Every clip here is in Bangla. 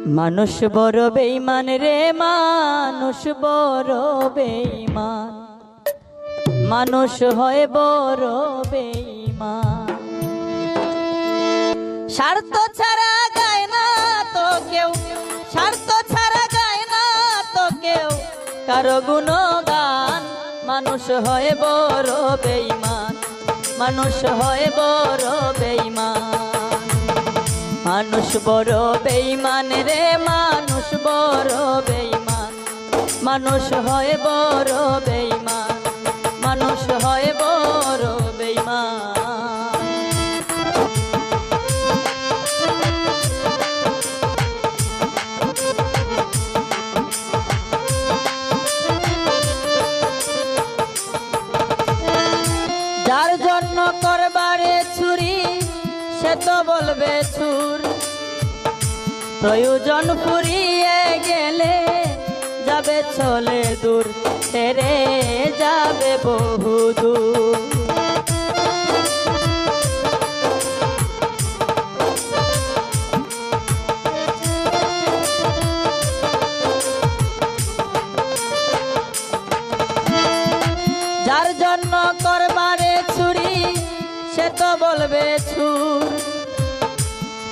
মানুষ বড় বেঈমান রে, মানুষ বড় বেঈমান, মানুষ হয় বড় বেঈমান। স্বার্থ ছাড়া গায় না তো কেউ, স্বার্থ ছাড়া গায় না তো কেউ কারো গুণগান। মানুষ হয় বড় বেঈমান, মানুষ হয় বড় বেঈমান। মানুষ বড় বেঈমান রে, মানুষ বড় বেঈমান, মানুষ হয় বড় বেঈমান, মানুষ হয় বড় বেঈমান। যার জন্য করবারে ছুরি সে তো বলবে ছুর, প্রয়োজন ফুরিয়ে গেলে যাবে চলে দূর, ছেড়ে যাবে বহু দূর। যার জন্য করবারে ছুরি সে তো বলবে ছুর,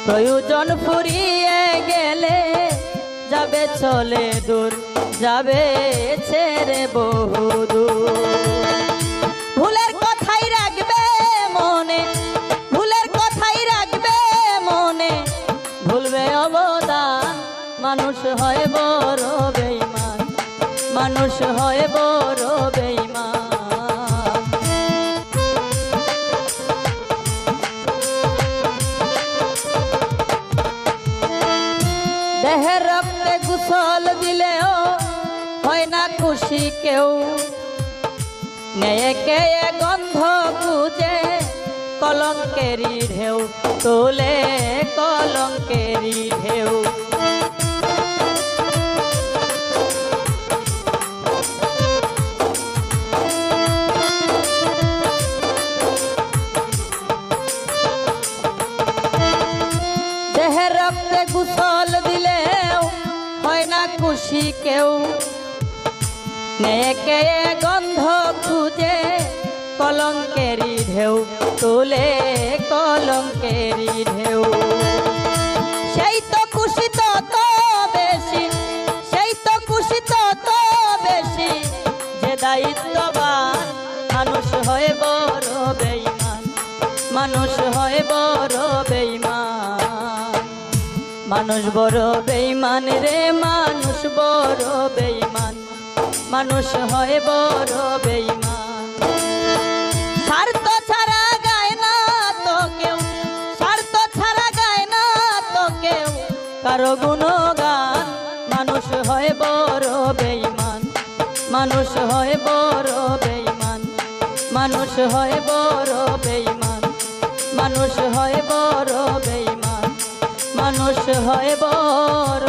প্রয়োজন ফুরিয়ে গেলে যাবে চলে দূর, যাবে ছেড়ে বহু দূর। ভুলের কথাই রাখবে মনে, ভুলের কথাই রাখবে মনে, ভুলবে অবদান। মানুষ হয় বড় বেঈমান, মানুষ হয় বড় বেঈমান। দেহের রক্তে গোসল দিলেও হয় না খুশি কেউ, নেয়ে গন্ধ খুঁজে কলঙ্কেরি ঢেউ, তোলে কলঙ্কেরি ঢেউ। দেহের রক্তে গোসল দিলেও হয় না খুশি কেউ, নেকে গন্ধ খুঁজে কলঙ্কেরি ঢেউ, তোলে কলঙ্কেরি ঢেউ। সেই তো খুশি তত বেশি, সেই তো খুশি তত বেশি যে দায়িত্ববান। মানুষ হয় বড় বেঈমান, মানুষ হয় বড় বেঈমান। মানুষ বড় বেঈমান রে, মানুষ বড় বেঈমান, মানুষ হয় বড় বেঈমান। স্বার্থ ছাড়া গায় না তো কেউ, স্বার্থ ছাড়া গায় না তো কেউ কারো গুণগান। মানুষ হয় বড় বেঈমান, মানুষ হয় বড় বেঈমান, মানুষ হয় বড় বেঈমান, মানুষ হয় বড় বেঈমান, মানুষ হয় বড়